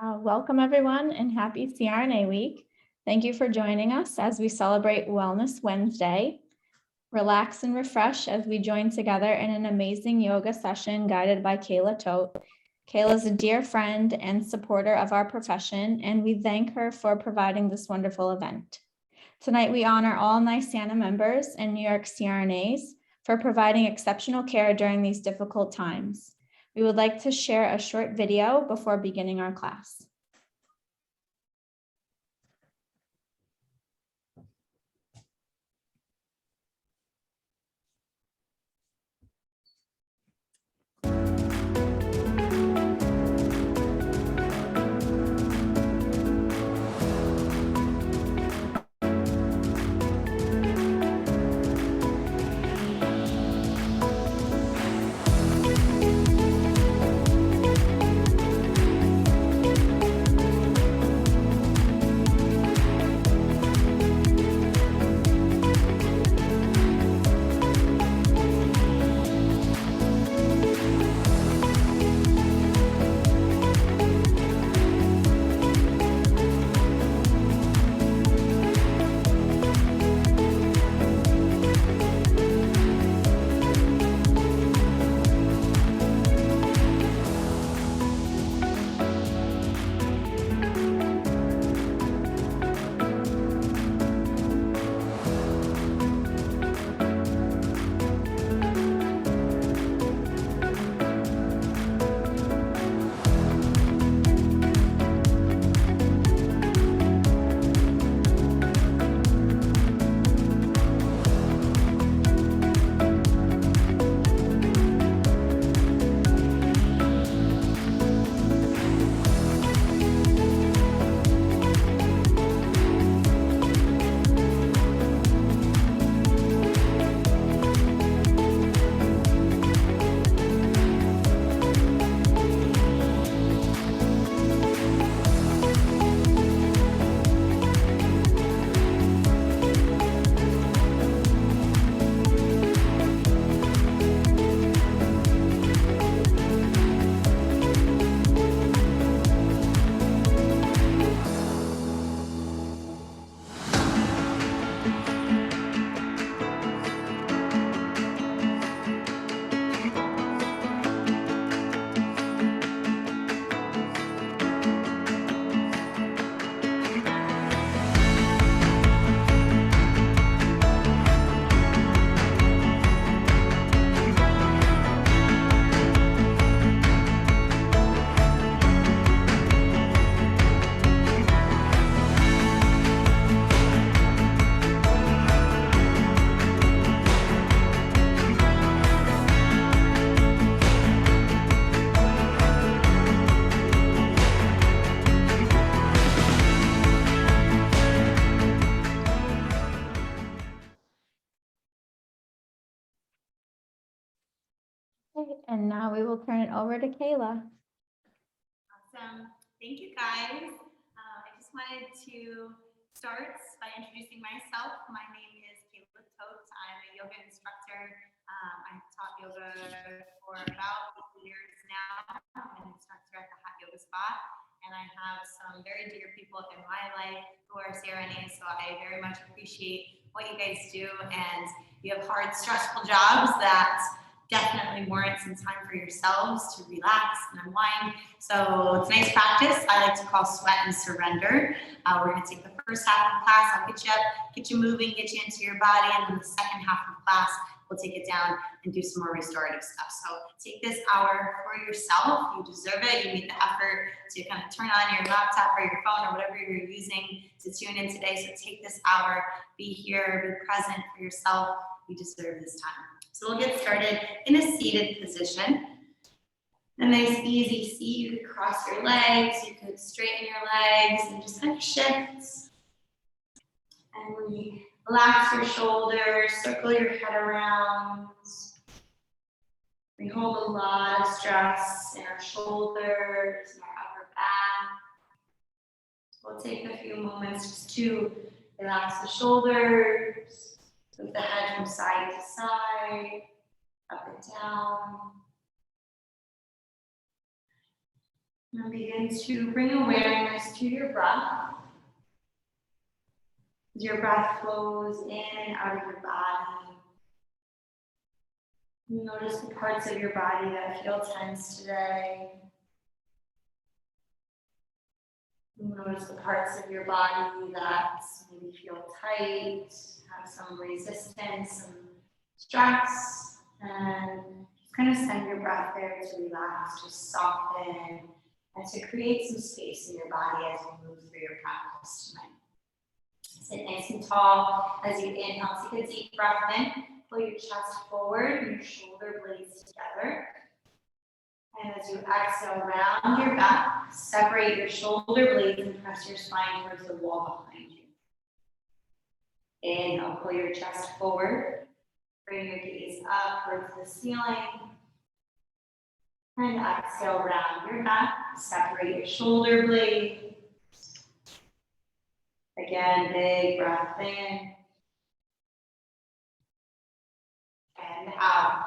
Welcome everyone and happy CRNA week. Thank you for joining us as we celebrate Wellness Wednesday. Relax and refresh as we join together in an amazing yoga session guided by Kayla Tote. Kayla is a dear friend and supporter of our profession, and we thank her for providing this wonderful event. Tonight, we honor all NYSANA members and New York CRNAs for providing exceptional care during these difficult times. We would like to share a short video before beginning our class. Okay, and now we will turn it over to Kayla. Awesome. Thank you, guys. I just wanted to start by introducing myself. My name is Kayla Tote. I'm a yoga instructor. I've taught yoga for about 8 years now. I'm an instructor at the Hot Yoga Spot, and I have some very dear people in my life who are CRNAs, so I very much appreciate what you guys do, and you have hard, stressful jobs that definitely warrant some time for yourselves to relax and unwind. So tonight's practice, I like to call sweat and surrender. We're gonna take the first half of the class, I'll get you up, get you moving, get you into your body, and then the second half of the class, we'll take it down and do some more restorative stuff. So take this hour for yourself, you deserve it, you need the effort to kind of turn on your laptop or your phone or whatever you're using to tune in today. So take this hour, be here, be present for yourself, you deserve this time. So we'll get started in a seated position. A nice easy seat. You could cross your legs, you could straighten your legs and just kind of shift. And we relax your shoulders, circle your head around. We hold a lot of stress in our shoulders and our upper back. We'll take a few moments just to relax the shoulders. Move the head from side to side, up and down. And begin to bring awareness to your breath. As your breath flows in and out of your body. Notice the parts of your body that feel tense today. Notice the parts of your body that maybe feel tight, have some resistance, some stress, and just kind of send your breath there to relax, to soften, and to create some space in your body as you move through your practice tonight. Sit nice and tall. As you inhale, take a deep breath in. Pull your chest forward and your shoulder blades together. And as you exhale, round your back, separate your shoulder blades and press your spine towards the wall behind you. Inhale, pull your chest forward. Bring your gaze up towards the ceiling. And exhale, round your back, separate your shoulder blades. Again, big breath in. And out.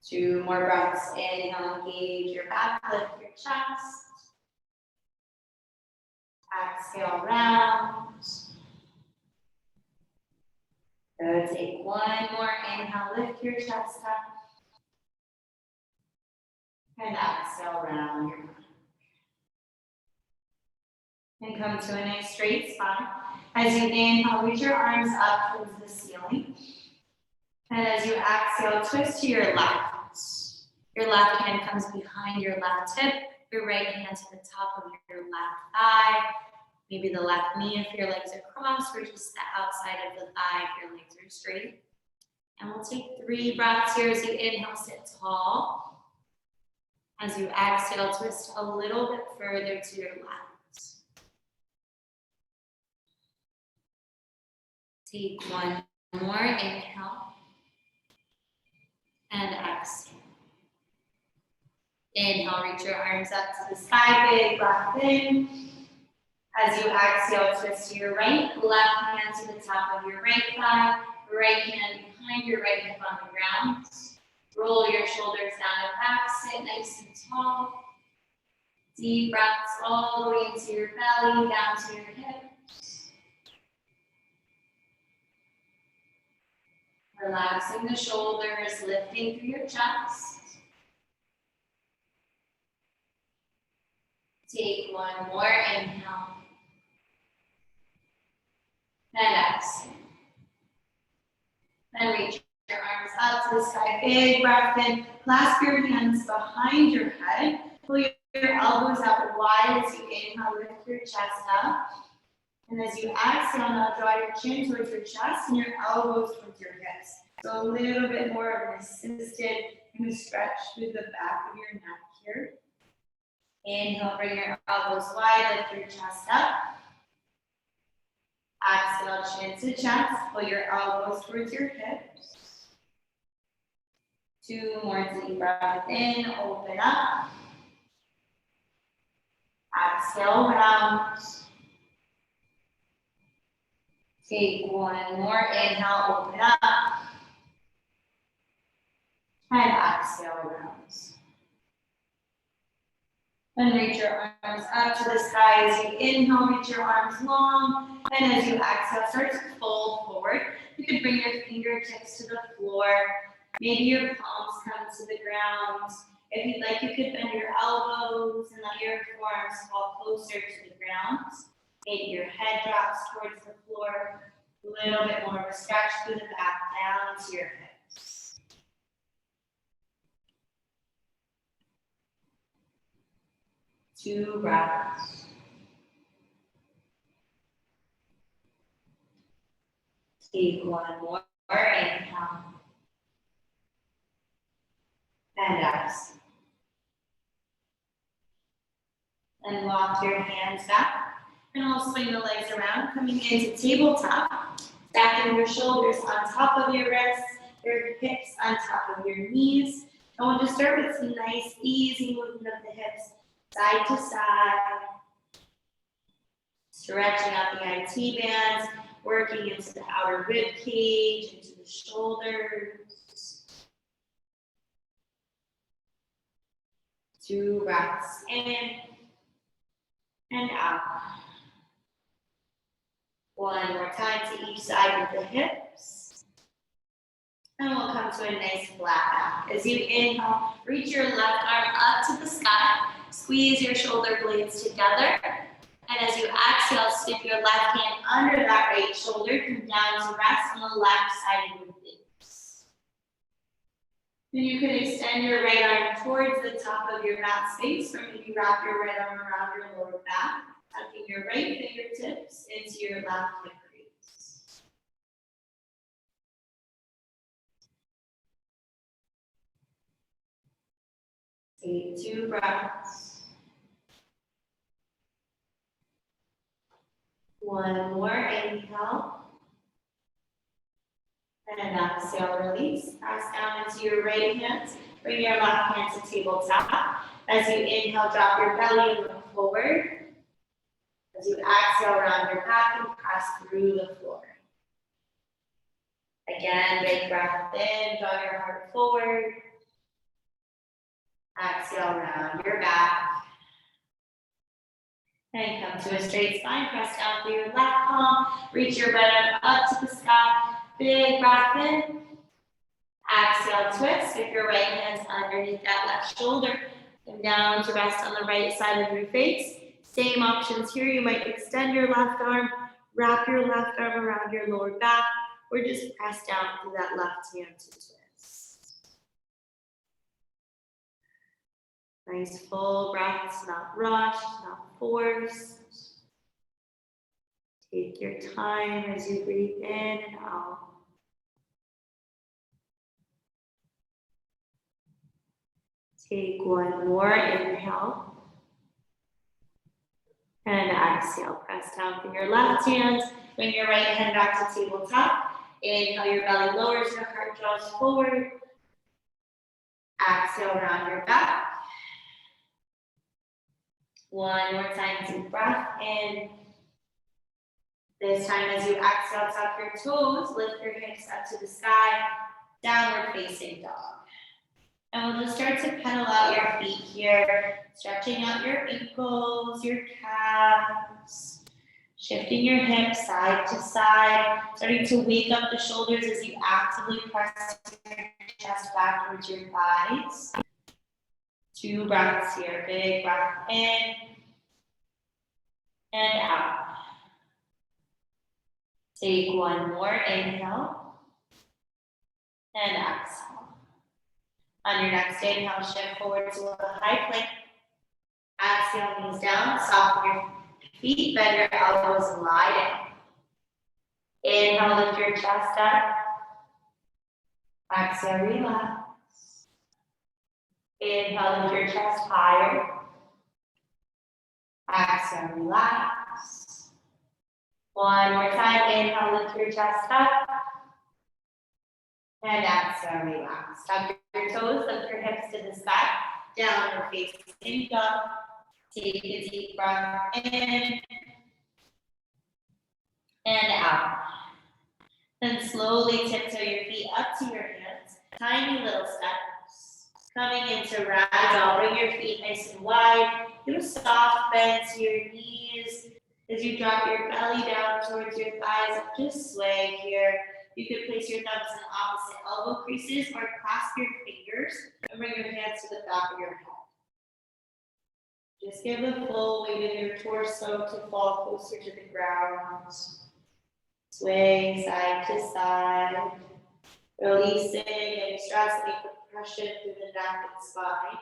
2 more breaths. Inhale, engage your back, lift your chest. Exhale, round. Good. Take 1 more. Inhale, lift your chest up. And exhale, round your back. And come to a nice straight spine. As you inhale, reach your arms up towards the ceiling. And as you exhale, twist to your left. Your left hand comes behind your left hip, your right hand to the top of your left thigh, maybe the left knee if your legs are crossed, or just the outside of the thigh if your legs are straight. And we'll take 3 breaths here. As you inhale, sit tall. As you exhale, twist a little bit further to your left. Take 1 more. Inhale. And exhale. Inhale, reach your arms up to the sky, big breath in. As you exhale, twist to your right, left hand to the top of your right thigh, right hand behind your right hip on the ground. Roll your shoulders down and back, sit nice and tall. Deep breaths all the way into your belly, down to your hips. Relaxing the shoulders, lifting through your chest. Take 1 more. Inhale. And exhale. Then reach your arms up to the sky. Big breath in. Clasp your hands behind your head. Pull your elbows out wide as you inhale. Lift your chest up. And as you exhale, now draw your chin towards your chest and your elbows towards your hips. So a little bit more of an assisted kind of stretch through the back of your neck here. Inhale, bring your elbows wide, lift your chest up. Exhale, chin to chest, pull your elbows towards your hips. 2 more deep breaths in, open up. Exhale, round. Take 1 more, inhale, open up. And exhale, round. And reach your arms up to the sky. As you inhale, reach your arms long. And as you exhale, start to fold forward. You can bring your fingertips to the floor. Maybe your palms come to the ground. If you'd like, you could bend your elbows and let your forearms fall closer to the ground. Maybe your head drops towards the floor. A little bit more of a stretch through the back, down to your hips. 2 breaths. Take 1 more. Inhale. And exhale. And walk your hands back. And we'll swing the legs around, coming into tabletop. Stacking your shoulders on top of your wrists, your hips on top of your knees. And we'll just start with some nice, easy movement of the hips, side to side. Stretching out the IT bands, working into the outer rib cage, into the shoulders. 2 breaths in and out. 1 more time to each side of the hips. And we'll come to a nice flat back. As you inhale, reach your left arm up to the sky. Squeeze your shoulder blades together. And as you exhale, stick your left hand under that right shoulder. Come down to rest on the left side of your glutes. Then you can extend your right arm towards the top of your mat space, or maybe wrap your right arm around your lower back, tucking your right fingertips into your left hip crease. Take 2 breaths. 1 more inhale. And exhale, release. Press down into your right hand. Bring your left hand to tabletop. As you inhale, drop your belly and look forward. As you exhale, round your back and press through the floor. Again, big breath in, draw your heart forward. Exhale, round your back. And come to a straight spine, press down through your left palm. Reach your right arm up to the sky. Big breath in. Exhale, twist. Stick your right hands underneath that left shoulder. Come down to rest on the right side of your face. Same options here. You might extend your left arm, wrap your left arm around your lower back, or just press down through that left hand to twist. Nice full breaths, not rushed, not forced. Take your time as you breathe in and out. Take 1 more inhale. And exhale. Press down through your left hand. Bring your right hand back to tabletop. Inhale, your belly lowers, your heart draws forward. Exhale, round your back. 1 more time, deep breath in. This time as you exhale, tuck your toes, lift your hips up to the sky, downward facing dog. And we'll just start to pedal out your feet here, stretching out your ankles, your calves, shifting your hips side to side, starting to wake up the shoulders as you actively press your chest back towards your thighs. 2 breaths here, big breath in and out. Take 1 more inhale and exhale. On your next inhale, shift forward to a high plank. Exhale, knees down, soften your feet, bend your elbows and lie down. Inhale, lift your chest up. Exhale, relax. Inhale, lift your chest higher. Exhale, relax. 1 more time, inhale, lift your chest up. And exhale, relax. Tuck your toes, lift your hips to the sky. Downward facing dog. Take a deep breath in and out. Then slowly tiptoe your feet up to your hands. Tiny little steps. Coming into ragdoll, bring your feet nice and wide. Do a soft bend to your knees. As you drop your belly down towards your thighs, just sway here. You could place your thumbs in opposite elbow creases or clasp your fingers and bring your hands to the back of your head. Just give the full weight of your torso to fall closer to the ground. Swaying side to side, releasing any stress, any compression through the neck and spine.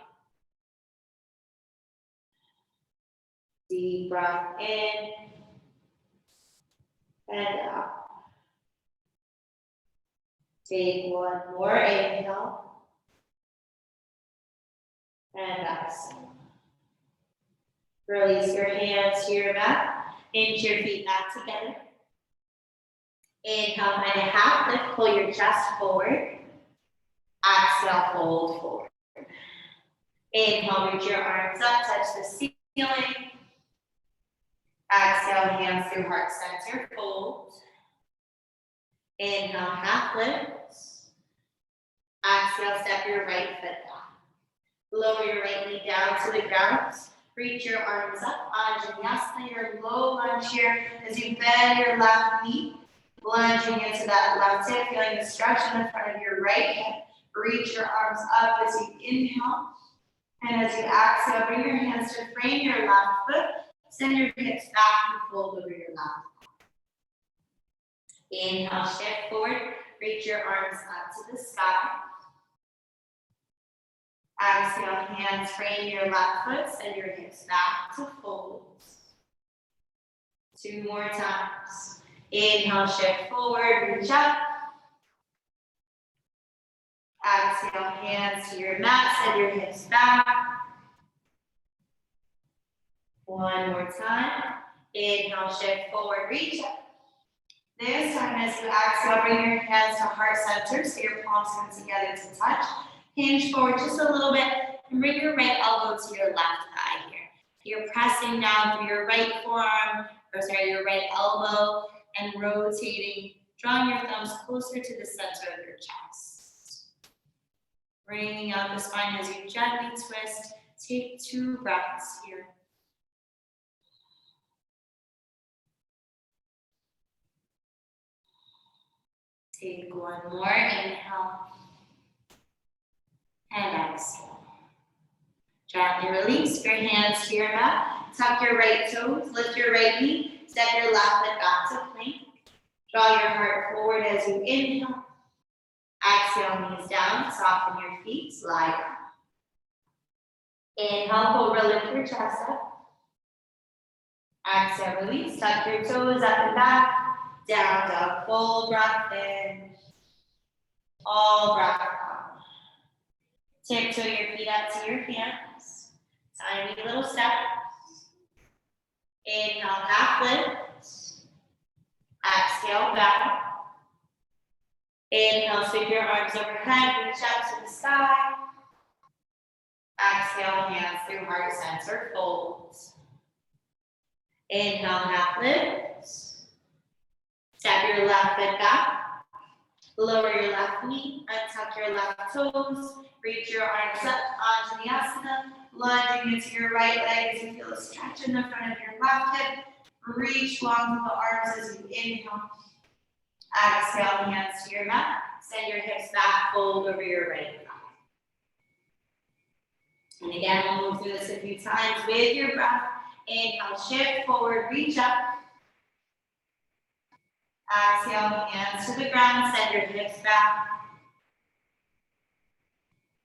Deep breath in and out. Take 1 more inhale and exhale. Release your hands to your mat, inch your feet back together. Inhale, find a half lift, pull your chest forward. Exhale, fold forward. Inhale, reach your arms up, touch the ceiling. Exhale, hands through heart center, fold. Inhale, half lift. Exhale, step your right foot down. Lower your right knee down to the ground. Reach your arms up. Anjaneyasana, your low lunge here as you bend your left knee. Lunging into that left hip, feeling the stretch in the front of your right hip. Reach your arms up as you inhale. And as you exhale, bring your hands to frame your left foot. Send your hips back and fold over your left. Inhale, shift forward. Reach your arms up to the sky. Exhale, hands frame your left foot. Send your hips back to fold. 2 more times. Inhale, shift forward, reach up. Exhale, hands to your mat, send your hips back. 1 more time. Inhale, shift forward, reach up. This time as you exhale, bring your hands to heart center so your palms come together to touch. Hinge forward just a little bit and bring your right elbow to your left thigh here. You're pressing down through your right forearm, your right elbow, and rotating, drawing your thumbs closer to the center of your chest. Bringing out the spine as you gently twist. Take 2 breaths here. Take 1 more, inhale, and exhale. Gently release your hands to your mat. Tuck your right toes, lift your right knee, step your left foot back to plank. Draw your heart forward as you inhale. Exhale, knees down, soften your feet, slide down. Inhale, cobra, lift your chest up. Exhale, release, tuck your toes up and back. Down dog, full breath in. All breath out. Tiptoe your feet up to your hands. Tiny little steps. Inhale, half lift. Exhale, back. Inhale, sweep your arms overhead, reach up to the sky. Exhale, hands through heart center, fold. Inhale, half lift. Step your left foot back. Lower your left knee, untuck your left toes. Reach your arms up, Anjaneyasana. Lunging into your right leg as you feel a stretch in the front of your left hip. Reach long with the arms as you inhale. Exhale, hands to your mat. Send your hips back, fold over your right thigh. And again, we'll move through this a few times with your breath. Inhale, shift forward, reach up. Exhale, hands to the ground, send your hips back.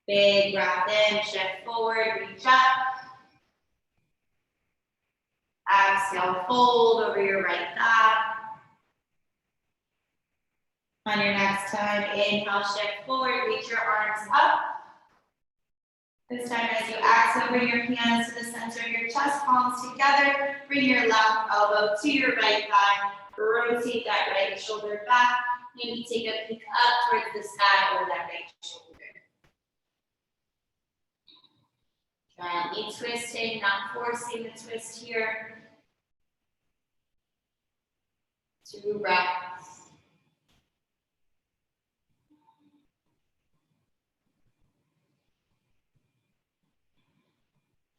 Big breath in, shift forward, reach up. Exhale, fold over your right thigh. On your next time, inhale, shift forward, reach your arms up. This time as you exhale, bring your hands to the center of your chest, palms together. Bring your left elbow to your right thigh. Rotate that right shoulder back. Maybe take a peek up towards the sky or that right shoulder. Gently twisting, not forcing the twist here. 2 breaths.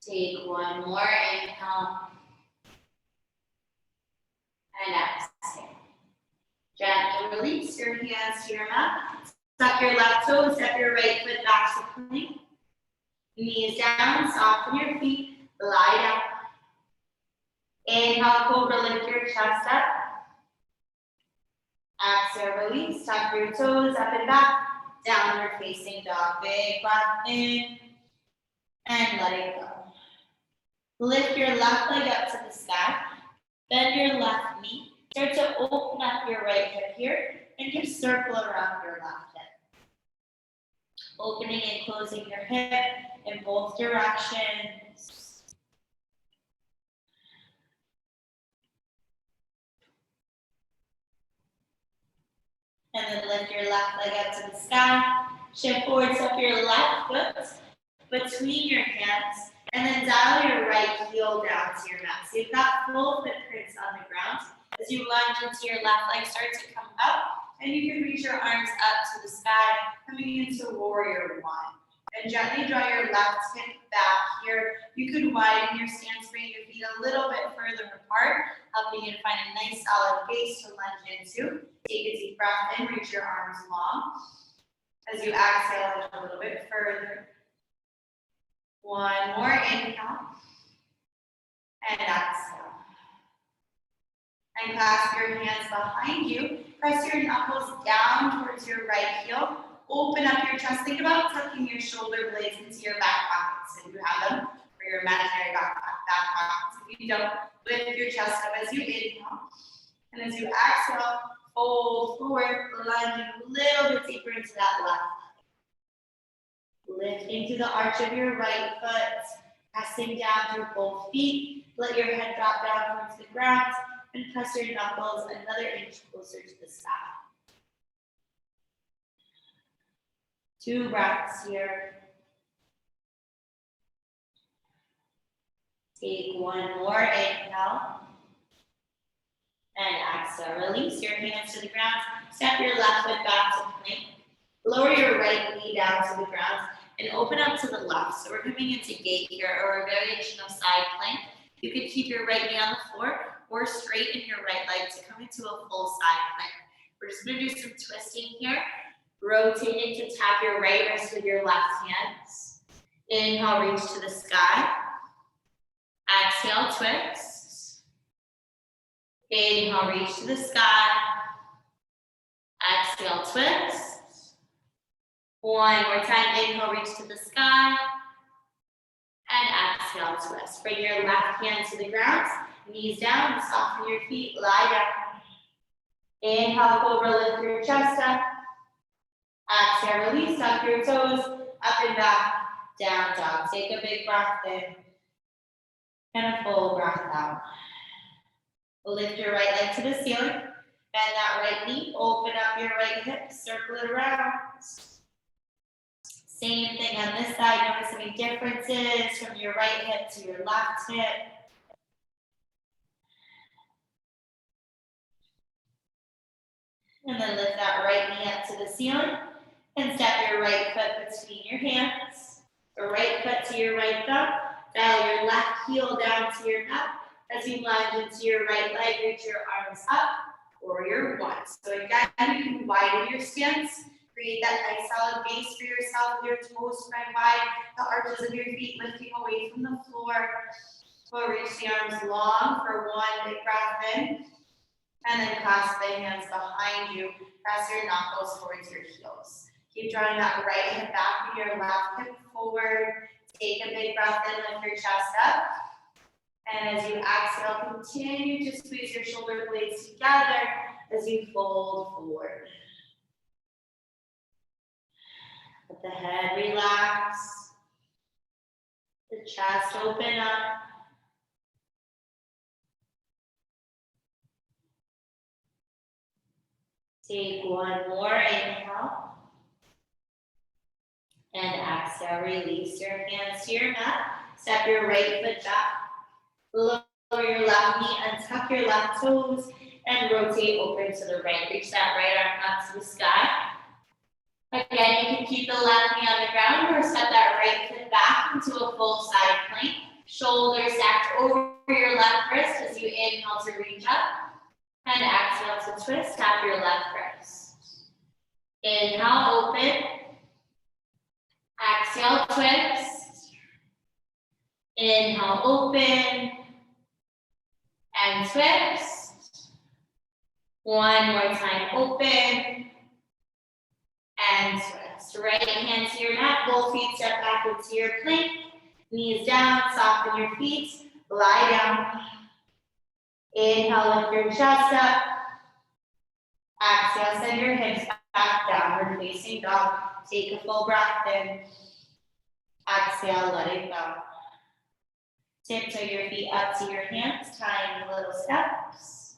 Take 1 more, inhale. And exhale. Gently release your hands to your mat. Tuck your left toe, step your right foot back to plank. Knees down, soften your feet, lie down. Inhale, cobra, lift your chest up. Exhale, release, tuck your toes up and back. Downward facing dog, big breath in. And let it go. Lift your left leg up to the sky. Bend your left knee. Start to open up your right hip here and just circle around your left hip. Opening and closing your hip in both directions. And then lift your left leg up to the sky. Shift forward, step your left foot between your hands. And then dial your right heel down to your mat. So you've got full footprints on the ground. As you lunge into your left leg, start to come up. And you can reach your arms up to the sky, coming into warrior 1. And gently draw your left hip back here. You could widen your stance, bring your feet a little bit further apart, helping you to find a nice solid base to lunge into. Take a deep breath in, reach your arms long. As you exhale, a little bit further. One more inhale. And exhale. And clasp your hands behind you. Press your knuckles down towards your right heel. Open up your chest. Think about tucking your shoulder blades into your back pockets if you have them, or your imaginary back pockets. If you don't, lift your chest up as you inhale. And as you exhale, fold forward, lunging a little bit deeper into that left leg. Lift into the arch of your right foot, pressing down through both feet. Let your head drop down towards the ground and press your knuckles another inch closer to the sky. 2 breaths here. Take one more inhale. And exhale. Release your hands to the ground. Step your left foot back to plank. Lower your right knee down to the ground and open up to the left. So we're coming into gate here, or a variation of side plank. You could keep your right knee on the floor or straighten your right leg to come into a full side plank. We're just going to do some twisting here. Rotating to tap your right wrist with your left hand. Inhale, reach to the sky. Exhale, twist. Inhale, reach to the sky. Exhale, twist. One more time. Inhale, reach to the sky. And exhale, twist. Bring your left hand to the ground. Knees down. Soften your feet. Lie down. Inhale, cobra. Lift your chest up. Exhale, release. Tuck your toes. Up and back. Down dog. Take a big breath in. And a full breath out. Lift your right leg to the ceiling. Bend that right knee. Open up your right hip. Circle it around. Same thing on this side. Notice any differences from your right hip to your left hip. And then lift that right knee up to the ceiling. And step your right foot between your hands. The right foot to your right thumb. Dial your left heel down to your mat. As you lunge into your right leg, reach your arms up, warrior one. So again, you can widen your stance, create that nice solid base for yourself with your toes spread wide, the arches of your feet lifting away from the floor. We'll reach the arms long for one big breath in, and then clasp the hands behind you. Press your knuckles towards your heels. Keep drawing that right hip back and your left hip forward. Take a big breath in, lift your chest up. And as you exhale, continue to squeeze your shoulder blades together as you fold forward. Let the head relax. The chest open up. Take one more inhale. And exhale, release your hands to your mat. Step your right foot back. Lower your left knee, untuck your left toes, and rotate open to the right. Reach that right arm up to the sky. Again, you can keep the left knee on the ground or step that right foot back into a full side plank. Shoulders stacked over your left wrist as you inhale to reach up. And exhale to twist, tap your left wrist. Inhale, open. Exhale, twist. Inhale, open. And twist. One more time, open. And twist. Right hand to your mat, both feet step back into your plank. Knees down, soften your feet, lie down. Inhale, lift your chest up. Exhale, send your hips back, downward facing dog. Take a full breath in. Exhale, let it go. Tiptoe your feet up to your hands, tying little steps.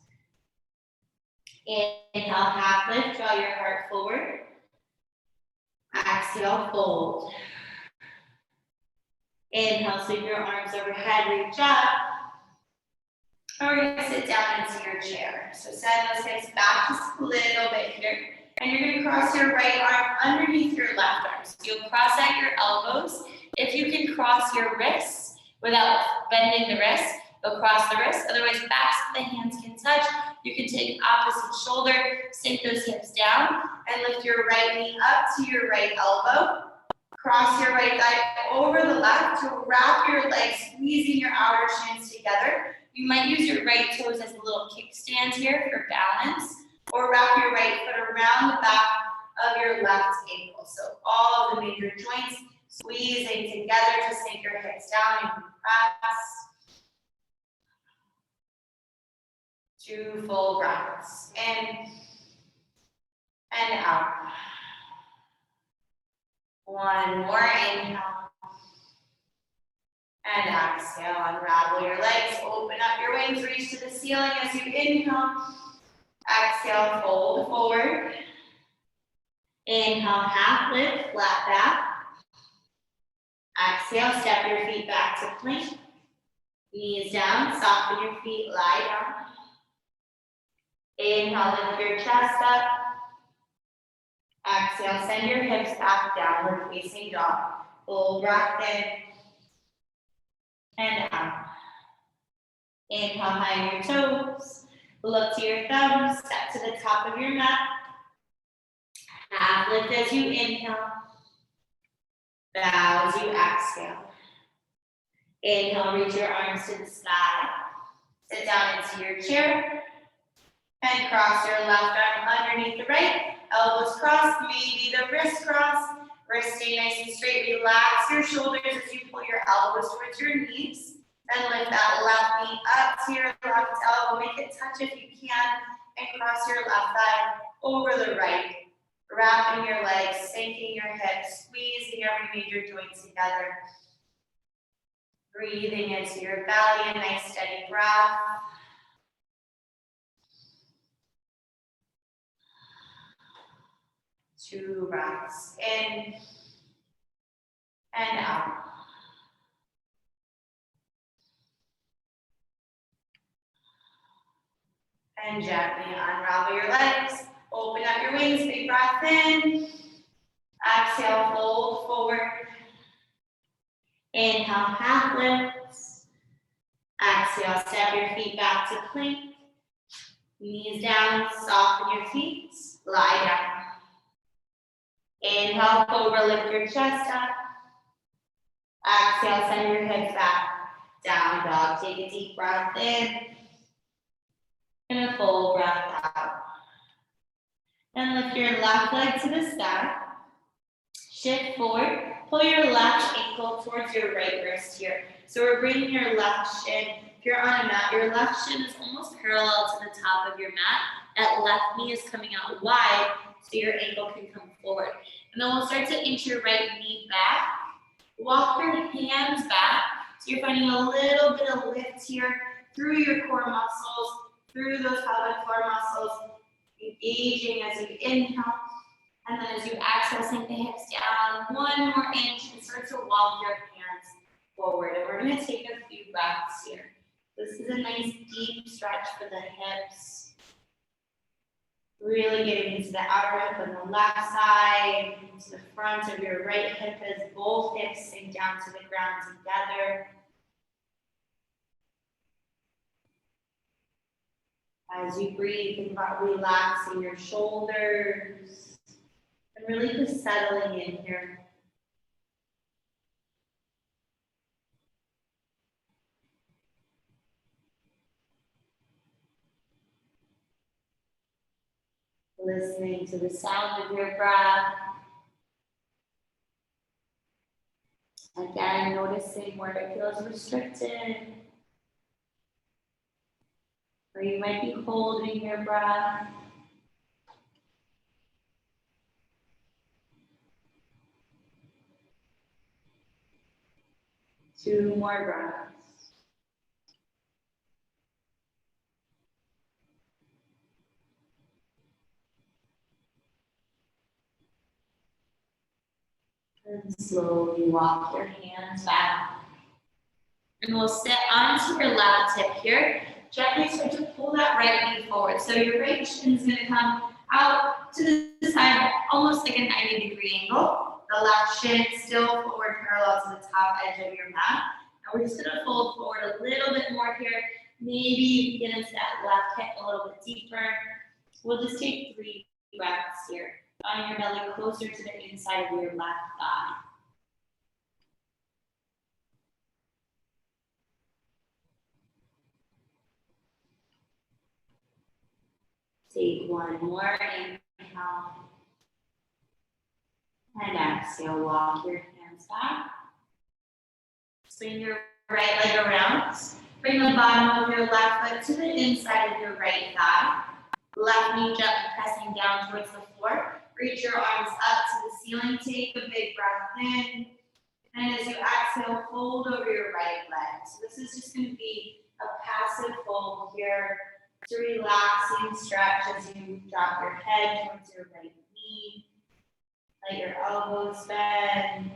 Inhale, half lift, draw your heart forward. Exhale, fold. Inhale, sweep your arms overhead, reach up. And we're gonna sit down into your chair. So send those hips back just a little bit here. And you're gonna cross your right arm underneath your left arm. So you'll cross out your elbows. If you can cross your wrists without bending the wrists, you'll cross the wrists. Otherwise, backs of the hands can touch. You can take opposite shoulder, sink those hips down, and lift your right knee up to your right elbow. Cross your right thigh over the left to wrap your legs, squeezing your outer shins together. You might use your right toes as a little kickstand here for balance, or wrap your right foot around the back of your left ankle. So all of the major joints squeezing together to sink your hips down and press. 2 full breaths. In and out. 1 more inhale. And exhale, unravel your legs, open up your wings, reach to the ceiling as you inhale. Exhale, fold forward. Inhale, half lift, flat back. Exhale, step your feet back to plank. Knees down, soften your feet, lie down. Inhale, lift your chest up. Exhale, send your hips back, downward facing dog. Full breath in and out. Inhale, high your toes. Look to your thumbs, step to the top of your mat. Half lift as you inhale. Bow as you exhale. Inhale, reach your arms to the sky. Sit down into your chair. And cross your left arm underneath the right. Elbows crossed, maybe the wrist cross. Wrists stay nice and straight. Relax your shoulders as you pull your elbows towards your knees. And lift that left knee up to your left elbow. Make it touch if you can. And cross your left thigh over the right. Wrapping your legs, sinking your hips, squeezing every major joint together. Breathing into your belly, a nice steady breath. Two breaths in and out. And gently unravel your legs. Open up your wings, big breath in. Exhale, fold forward. Inhale, half lifts. Exhale, step your feet back to plank. Knees down, soften your feet, lie down. Inhale, cobra, lift your chest up. Exhale, send your hips back. Down dog, take a deep breath in. And a full breath out. And lift your left leg to the sky. Shift forward. Pull your left ankle towards your right wrist here. So we're bringing your left shin. If you're on a mat, your left shin is almost parallel to the top of your mat. That left knee is coming out wide so your ankle can come forward. And then we'll start to inch your right knee back. Walk your hands back. So you're finding a little bit of lift here through your core muscles, through those pelvic floor muscles, engaging as you inhale. And then as you exhale, sink the hips down 1 more inch and start to walk your hands forward. And we're going to take a few breaths here. This is a nice deep stretch for the hips. Really getting into the outer hip on the left side, into the front of your right hip as both hips sink down to the ground together. As you breathe, think about relaxing your shoulders and really just settling in here. Listening to the sound of your breath. Again, noticing where it feels restricted. Or you might be holding your breath. Two more breaths. And slowly walk your hands back. And we'll sit onto your left hip here. Gently start to pull that right knee forward. So your right shin is going to come out to the side, almost like a 90-degree angle. the left shin still forward parallel to the top edge of your mat. And we're just gonna fold forward a little bit more here. Maybe get into that left hip a little bit deeper. We'll just take 3 breaths here. Drawing your belly closer to the inside of your left thigh. Take 1 more inhale. And exhale, walk your hands back. Swing your right leg around. Bring the bottom of your left foot to the inside of your right thigh. Left knee gently pressing down towards the floor. Reach your arms up to the ceiling. Take a big breath in. And as you exhale, fold over your right leg. So this is just going to be a passive fold here. It's a relaxing stretch as you drop your head towards your right knee. Let your elbows bend.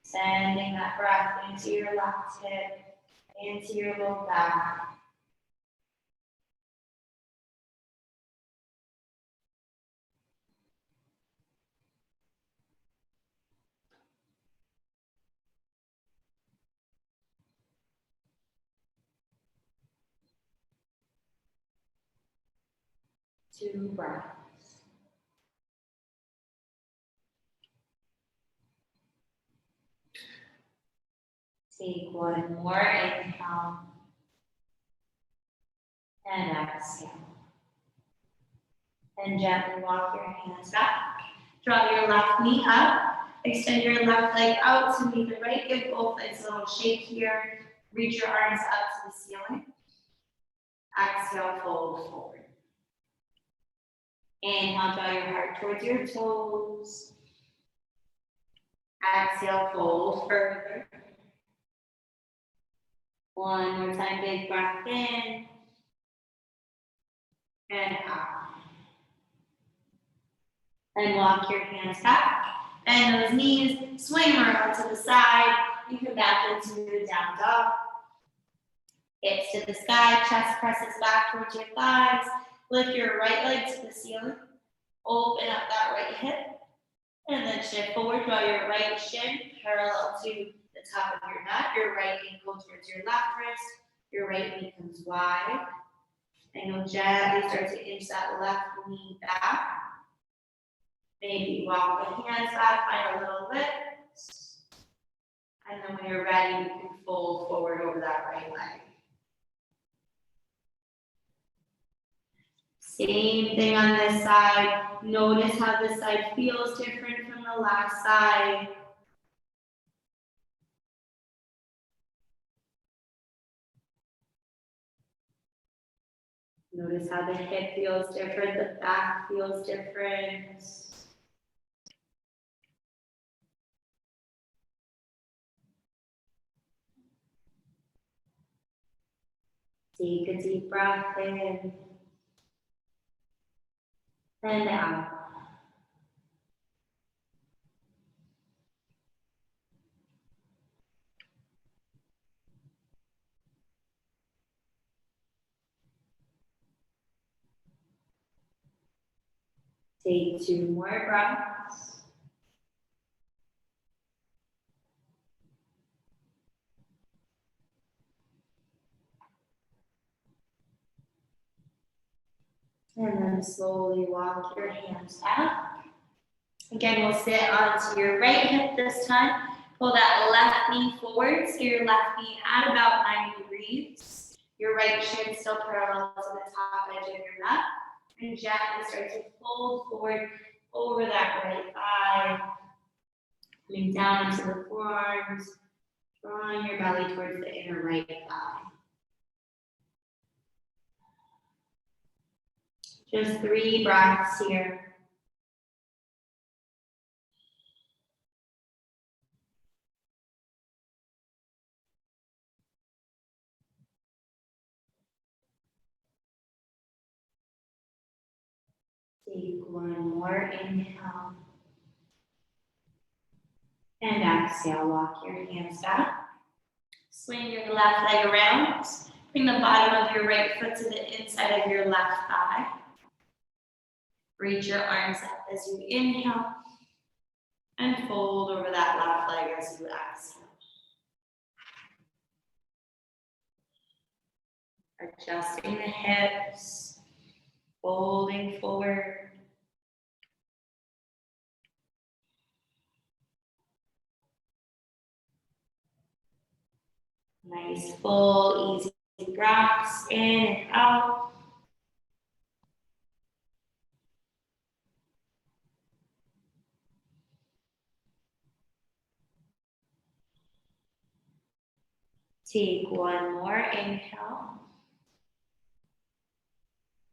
Sending that breath into your left hip, into your low back. Two breaths. Take 1 more inhale and exhale. And gently walk your hands back. Draw your left knee up. Extend your left leg out to meet the right. Give both legs a little shake here. Reach your arms up to the ceiling. Exhale, fold forward. Inhale, draw your heart towards your toes. Exhale, fold further. 1 more time, big breath in. And out. And walk your hands back. Bend those knees, swing around to the side. You come back into the down dog. Hips to the sky, chest presses back towards your thighs. Lift your right leg to the ceiling. Open up that right hip. And then shift forward, draw your right shin parallel to the top of your mat. Your right ankle towards your left wrist. Your right knee comes wide. And you'll gently start to inch that left knee back. Maybe walk the hands back, find a little lift. And then when you're ready, you can fold forward over that right leg. Same thing on this side. Notice how this side feels different from the last side. Notice how the hip feels different, the back feels different. Take a deep breath in and out. Take 2 more breaths. And then slowly walk your hands back. Again, we'll sit onto your right hip this time. Pull that left knee forward, so your left knee at about 90 degrees. Your right shin still parallel to the top edge of your mat. And gently start to fold forward over that right thigh. Coming down into the forearms, drawing your belly towards the inner right thigh. Just 3 breaths here. Take 1 more inhale. And exhale, walk your hands back. Swing your left leg around. Bring the bottom of your right foot to the inside of your left thigh. Reach your arms up as you inhale and fold over that left leg as you exhale. Adjusting the hips, folding forward. Nice, full, easy breaths in and out. Take one more inhale.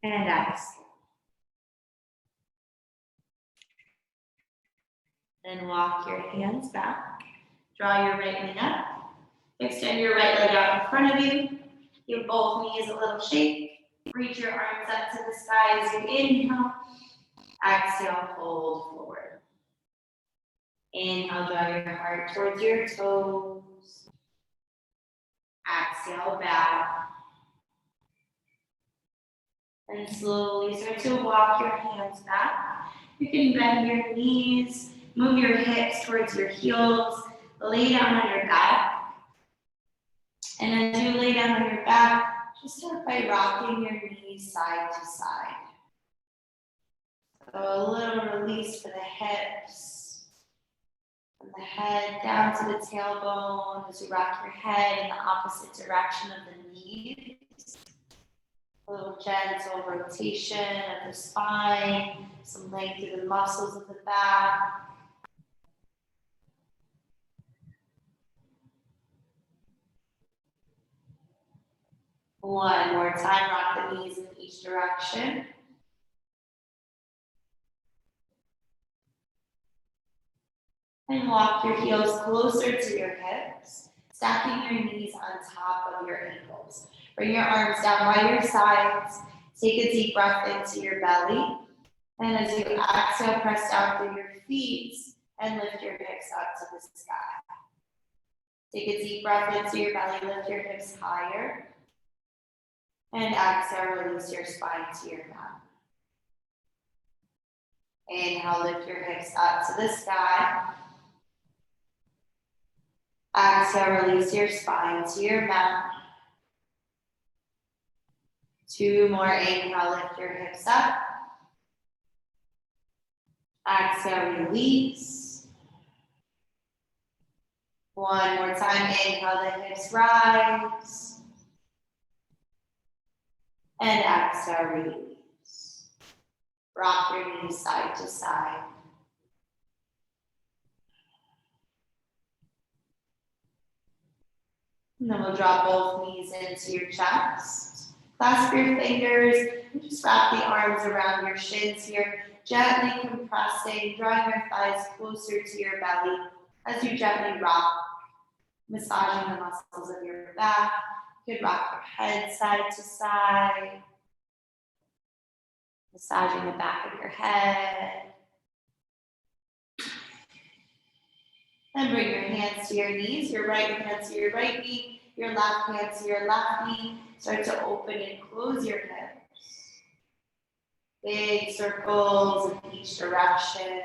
And exhale. Then walk your hands back. Draw your right knee up. Extend your right leg out in front of you. Give both knees a little shake. Reach your arms up to the sky as you inhale. Exhale, fold forward. Inhale, draw your heart towards your toes. Exhale, bow. And slowly start to walk your hands back. You can bend your knees, move your hips towards your heels, lay down on your back. And as you lay down on your back, just start by rocking your knees side to side. So a little release for the hips, from the head down to the tailbone as you rock your head in the opposite direction of the knees. A little gentle rotation of the spine, some length through the muscles of the back. One more time, rock the knees in each direction. And walk your heels closer to your hips, stacking your knees on top of your ankles. Bring your arms down by your sides. Take a deep breath into your belly. And as you exhale, press down through your feet and lift your hips up to the sky. Take a deep breath into your belly, lift your hips higher. And exhale, release your spine to your mat. Inhale, lift your hips up to the sky. Exhale, release your spine to your mat. Two more, inhale, lift your hips up. Exhale, release. One more time, inhale, the hips rise. And exhale, release. Rock your knees side to side. And then we'll drop both knees into your chest. Clasp your fingers and just wrap the arms around your shins here, gently compressing, drawing your thighs closer to your belly as you gently rock, massaging the muscles of your back. You could rock your head side to side, massaging the back of your head. And bring your hands to your knees, your right hand to your right knee, your left hand to your left knee. Start to open and close your hips. Big circles in each direction.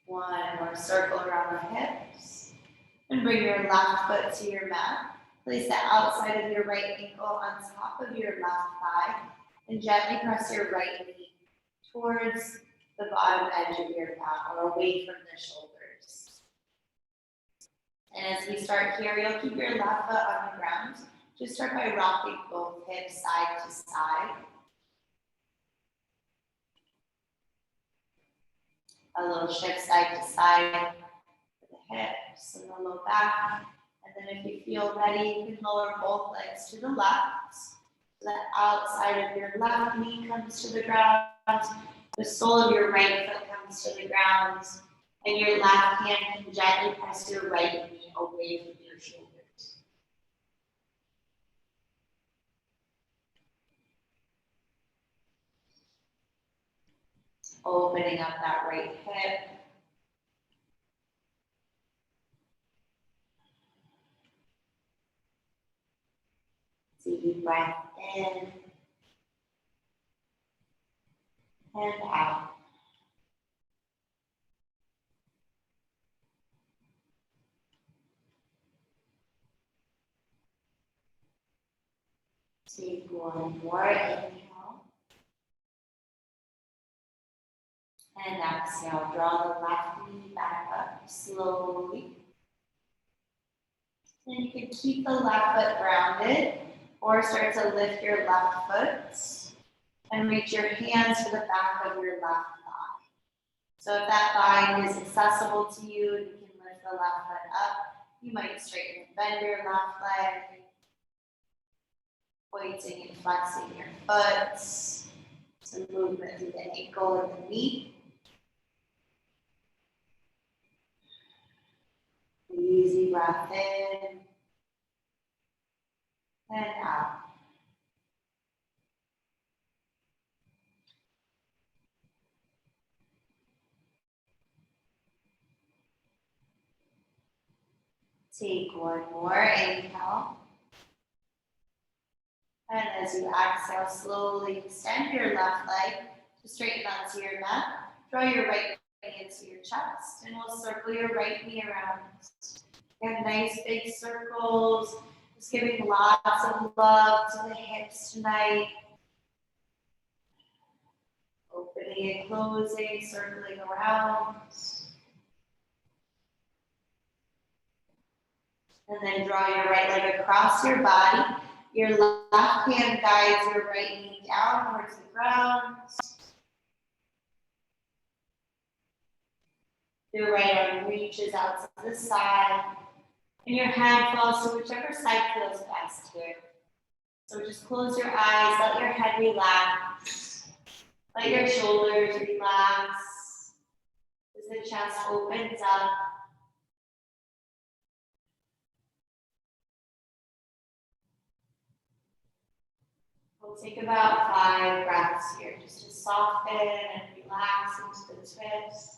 One more circle around the hips. And bring your left foot to your mat. Place the outside of your right ankle on top of your left thigh. And gently press your right knee towards the bottom edge of your mat or away from the shoulders. And as we start here, you'll keep your left foot on the ground. Just start by rocking both hips side to side. A little shift side to side for the hips and the low back. And then if you feel ready, you can lower both legs to the left. So the outside of your left knee comes to the ground. The sole of your right foot comes to the ground. And your left hand can gently press your right knee away from your shoulders. Opening up that right hip. Deep breath in and out. Take one more inhale. And exhale, draw the left knee back up slowly. And you can keep the left foot grounded or start to lift your left foot and reach your hands to the back of your left thigh. So if that thigh is accessible to you, you can lift the left foot up. You might straighten and bend your left leg, pointing and flexing your foot. Some movement through the ankle and the knee. Easy breath in and out. Take one more inhale. And as you exhale, slowly extend your left leg to straighten onto your mat. Draw your right knee into your chest, and we'll circle your right knee around. Get nice big circles. Just giving lots of love to the hips tonight. Opening and closing, circling around. And then draw your right leg across your body. Your left hand guides your right knee down towards the ground. Your right arm reaches out to the side. And your hand falls to whichever side feels best here. So just close your eyes, let your head relax. Let your shoulders relax. As the chest opens up. We'll take about 5 breaths here just to soften and relax into the twist.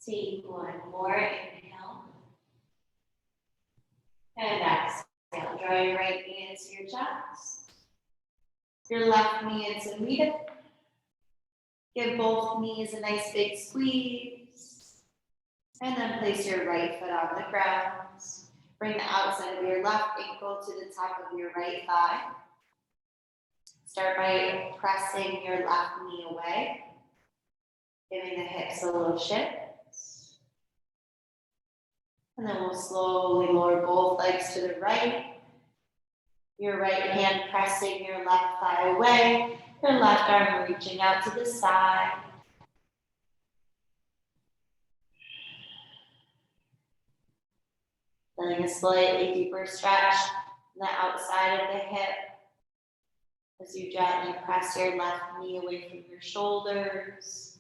Take one more inhale. And exhale. Draw your right knee into your chest. Your left knee into meet. Give both knees a nice big squeeze. And then place your right foot on the ground. Bring the outside of your left ankle to the top of your right thigh. Start by pressing your left knee away, giving the hips a little shift. And then we'll slowly lower both legs to the right. Your right hand pressing your left thigh away. Your left arm reaching out to the side. Feeling a slightly deeper stretch on the outside of the hip as you gently press your left knee away from your shoulders.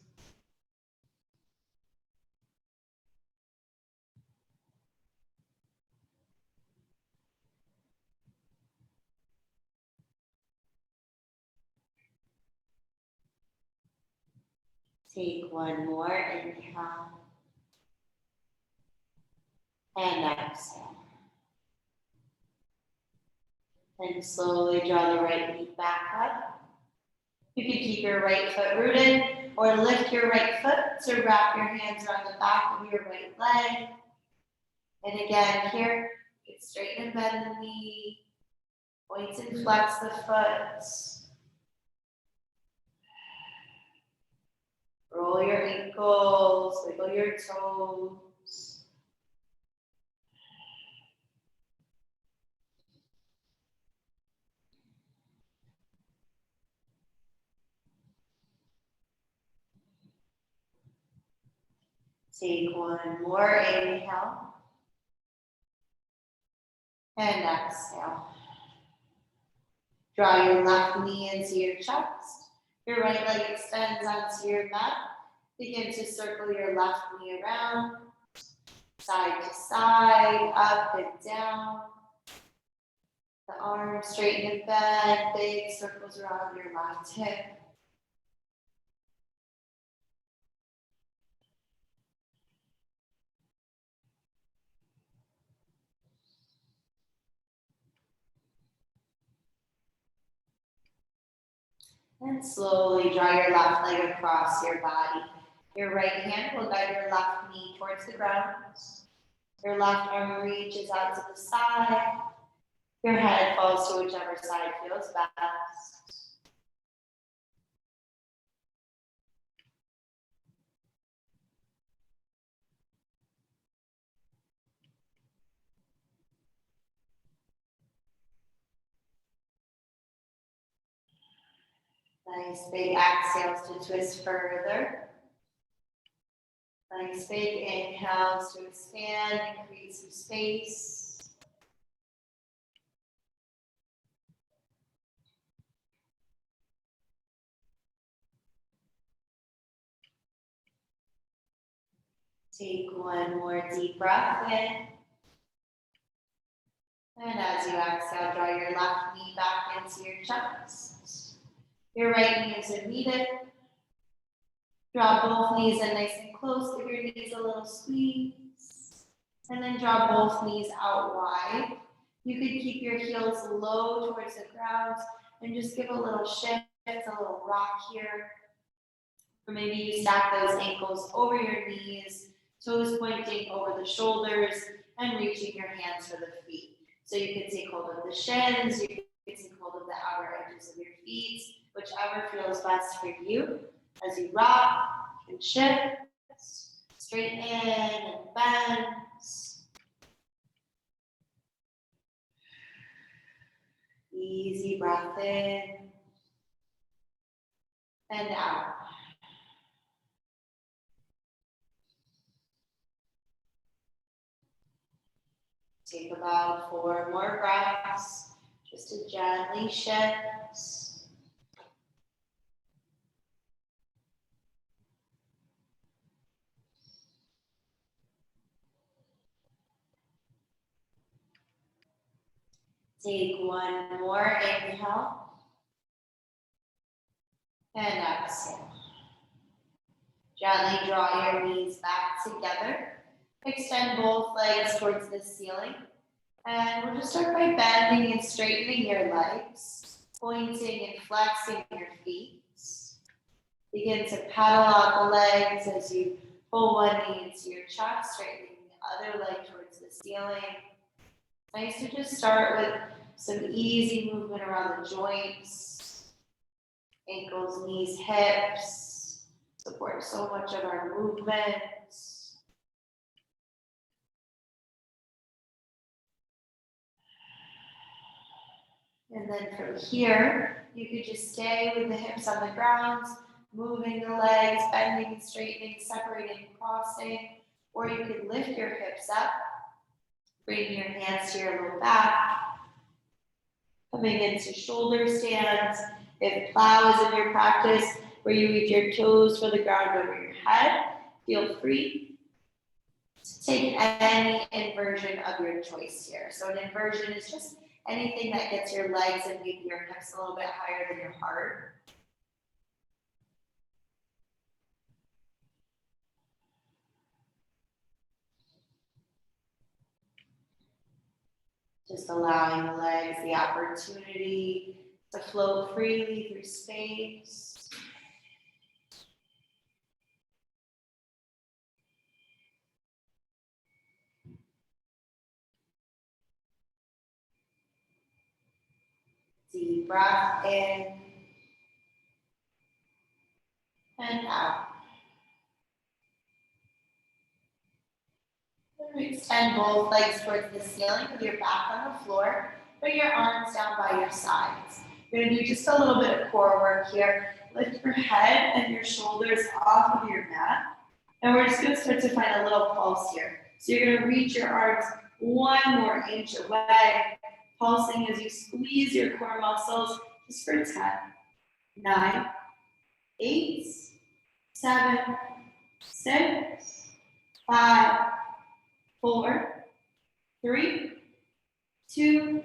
Take one more inhale. And exhale. And slowly draw the right knee back up. You can keep your right foot rooted or lift your right foot to wrap your hands around the back of your right leg. And again, here, you can straighten and bend the knee, point and flex the foot. Roll your ankles, wiggle your toes. Take one more inhale. And exhale. Draw your left knee into your chest. Your right leg extends onto your mat. Begin to circle your left knee around, side to side, up and down. The arms straighten and bend, big circles around your left hip. And slowly draw your left leg across your body. Your right hand will guide your left knee towards the ground. Your left arm reaches out to the side. Your head falls to whichever side feels best. Nice big exhales to twist further. Nice big inhales to expand and create some space. Take one more deep breath in. And as you exhale, draw your left knee back into your chest. Your right knee is in meet it. Draw both knees in nice and close. Give your knees a little squeeze. And then draw both knees out wide. You could keep your heels low towards the ground and just give a little shift, a little rock here. Or maybe you stack those ankles over your knees, toes pointing over the shoulders, and reaching your hands for the feet. So you can take hold of the shins, you can take hold of the outer edges of your feet, whichever feels best for you. As you rock and shift, straighten and bend. Easy breath in and out. Take about 4 more breaths, just to gently shift. Take one more inhale and exhale. Gently draw your knees back together. Extend both legs towards the ceiling. And we'll just start by bending and straightening your legs, pointing and flexing your feet. Begin to paddle out the legs as you pull one knee into your chest, straightening the other leg towards the ceiling. Nice to just start with some easy movement around the joints, ankles, knees, hips, support so much of our movements. And then from here, you could just stay with the hips on the ground, moving the legs, bending and straightening, separating and crossing, or you could lift your hips up, bring your hands to your low back, coming into shoulder stands. If plow is in your practice, where you reach your toes for the ground over your head, feel free to take any inversion of your choice here. So an inversion is just anything that gets your legs and maybe your hips a little bit higher than your heart. Just allowing the legs the opportunity to float freely through space. Deep breath in and out. Extend both legs towards the ceiling with your back on the floor. Put your arms down by your sides. You're going to do just a little bit of core work here. Lift your head and your shoulders off of your mat. And we're just going to start to find a little pulse here. So you're going to reach your arms 1 more inch away, pulsing as you squeeze your core muscles just for 10, 9, 8, 7, 6, 5, 4, 3, 2,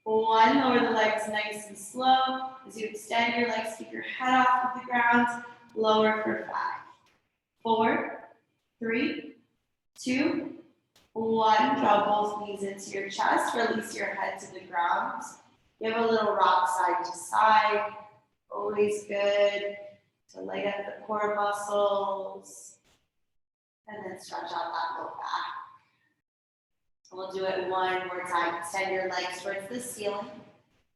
1. Lower the legs nice and slow. As you extend your legs, keep your head off of the ground. Lower for 5, 4, 3, 2, 1. Draw both knees into your chest. Release your head to the ground. Give a little rock side to side. Always good to light up the core muscles. And then stretch out that low back. We'll do it one more time. Extend your legs towards the ceiling.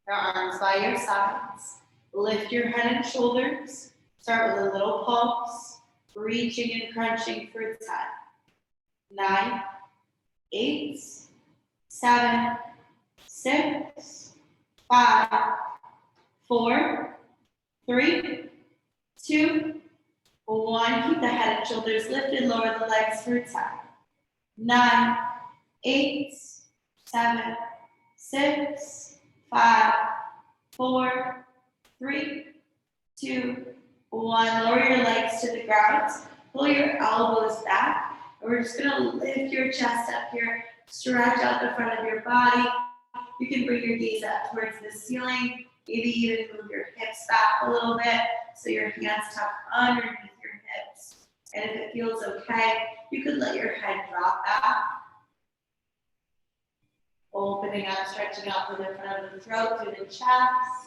Your arms by your sides. Lift your head and shoulders. Start with a little pulse. Reaching and crunching for 10, 9, 8, 7, 6, 5, 4, 3, 2, 1. Keep the head and shoulders lifted. Lower the legs for 10, 9, 8, 7, 6, 5, 4, 3, 2, 1. Lower your legs to the ground. Pull your elbows back. And we're just going to lift your chest up here. Stretch out the front of your body. You can bring your gaze up towards the ceiling. Maybe even move your hips back a little bit so your hands tuck underneath your hips. And if it feels okay, you could let your head drop back. Opening up, stretching out from the front of the throat through the chest.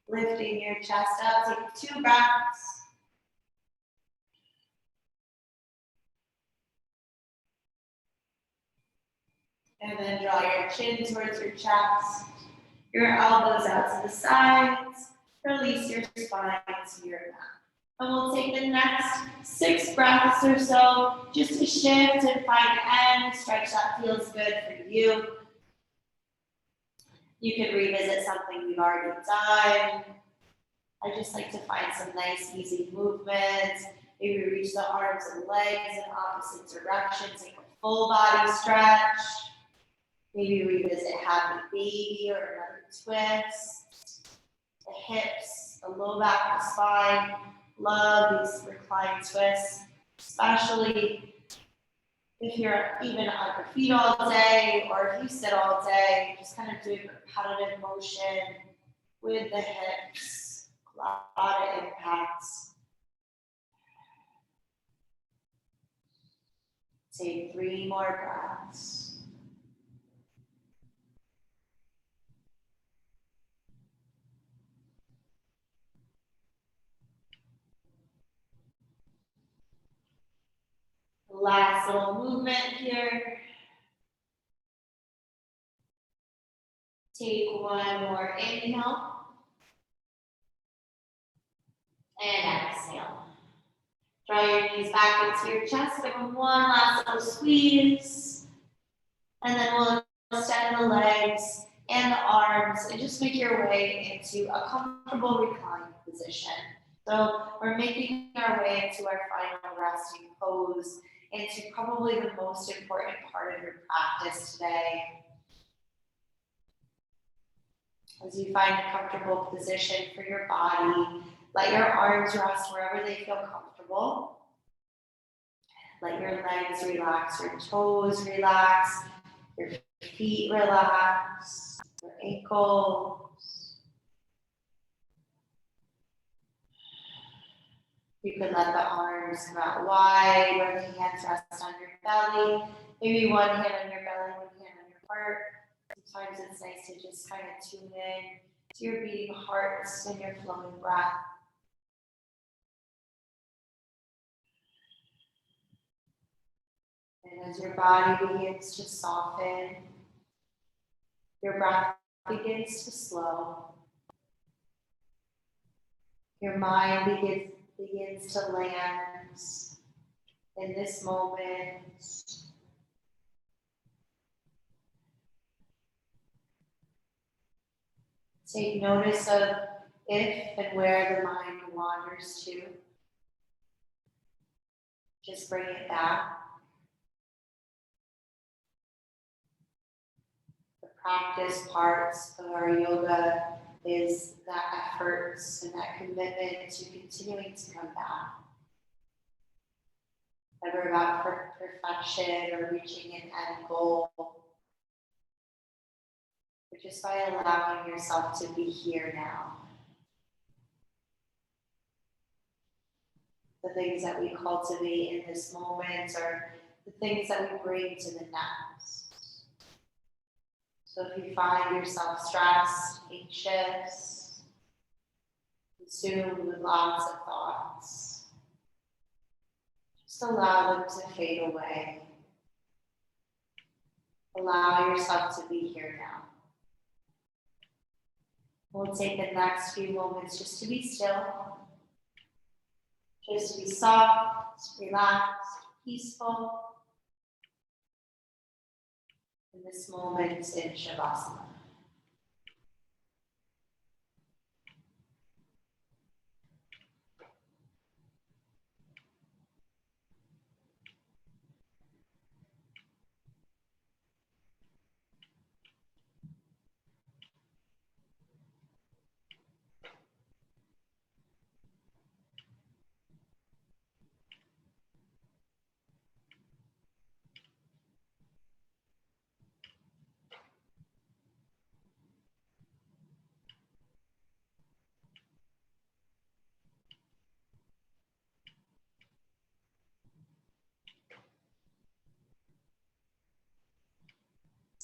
Lifting your chest up. Take 2 breaths. And then draw your chin towards your chest. Your elbows out to the sides. Release your spine to your mat. And we'll take the next 6 breaths or so just to shift and find end. Stretch that feels good for you. You can revisit something we've already done. I just like to find some nice, easy movements. Maybe reach the arms and legs in opposite directions. Take a full body stretch. Maybe revisit happy baby or another twist. The hips, the low back, the spine. Love these reclined twists, especially if you're even on your feet all day or if you sit all day, just kind of doing repetitive motion with the hips. A lot of impacts. Take 3 more breaths. Last little movement here. Take 1 more inhale. And exhale. Draw your knees back into your chest. Give them one last little squeeze. And then we'll extend the legs and the arms and just make your way into a comfortable reclined position. So we're making our way into our final resting pose, into probably the most important part of your practice today. As you find a comfortable position for your body, let your arms rest wherever they feel comfortable. Let your legs relax, your toes relax, your feet relax, your ankles. You can let the arms come out wide, or the hands rest on your belly. Maybe one hand on your belly, one hand on your heart. Sometimes it's nice to just kind of tune in to your beating heart and your flowing breath. And as your body begins to soften, your breath begins to slow. Your mind begins to land in this moment. Take notice of if and where the mind wanders to. Just bring it back. The practice parts of our yoga is that efforts and that commitment to continuing to come back. never about perfection or reaching an end goal, but just by allowing yourself to be here now. The things that we cultivate in this moment are the things that we bring to the next. So if you find yourself stressed, anxious, consumed with lots of thoughts, just allow them to fade away. Allow yourself to be here now. We'll take the next few moments just to be still, just to be soft, relaxed, peaceful in this moment in Shavasana.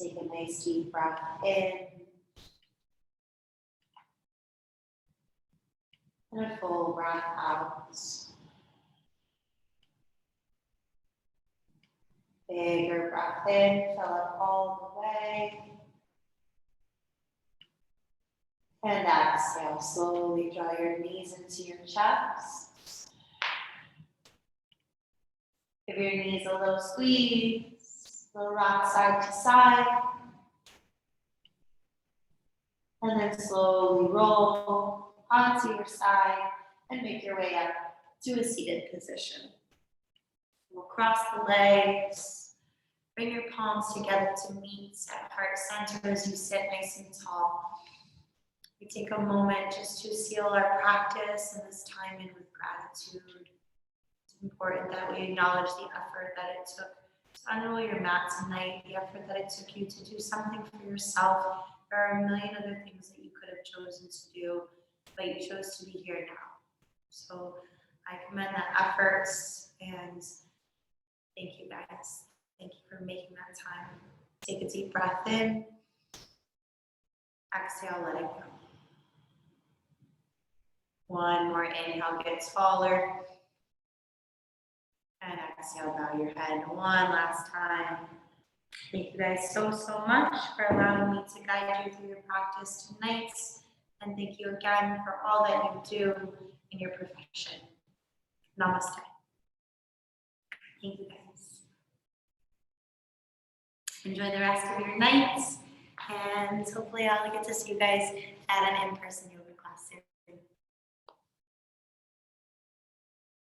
Take a nice deep breath in and a full breath out. Bigger breath in, fill it all the way. And exhale, slowly draw your knees into your chest. Give your knees a little squeeze, little rock side to side. And then slowly roll onto your side and make your way up to a seated position. We'll cross the legs, bring your palms together to meet at heart center as you sit nice and tall. We take a moment just to seal our practice and this time in with gratitude. It's important that we acknowledge the effort that it took to unroll your mat tonight, the effort that it took you to do something for yourself. There are a million other things that you could have chosen to do, but you chose to be here now. So I commend that effort and thank you guys. Thank you for making that time. Take a deep breath in. Exhale, let it go. One more inhale, get taller. And exhale, bow your head. One last time. Thank you guys so much for allowing me to guide you through your practice tonight. And thank you again for all that you do in your profession. Namaste. Thank you guys. Enjoy the rest of your night. And hopefully I'll get to see you guys at an in-person yoga.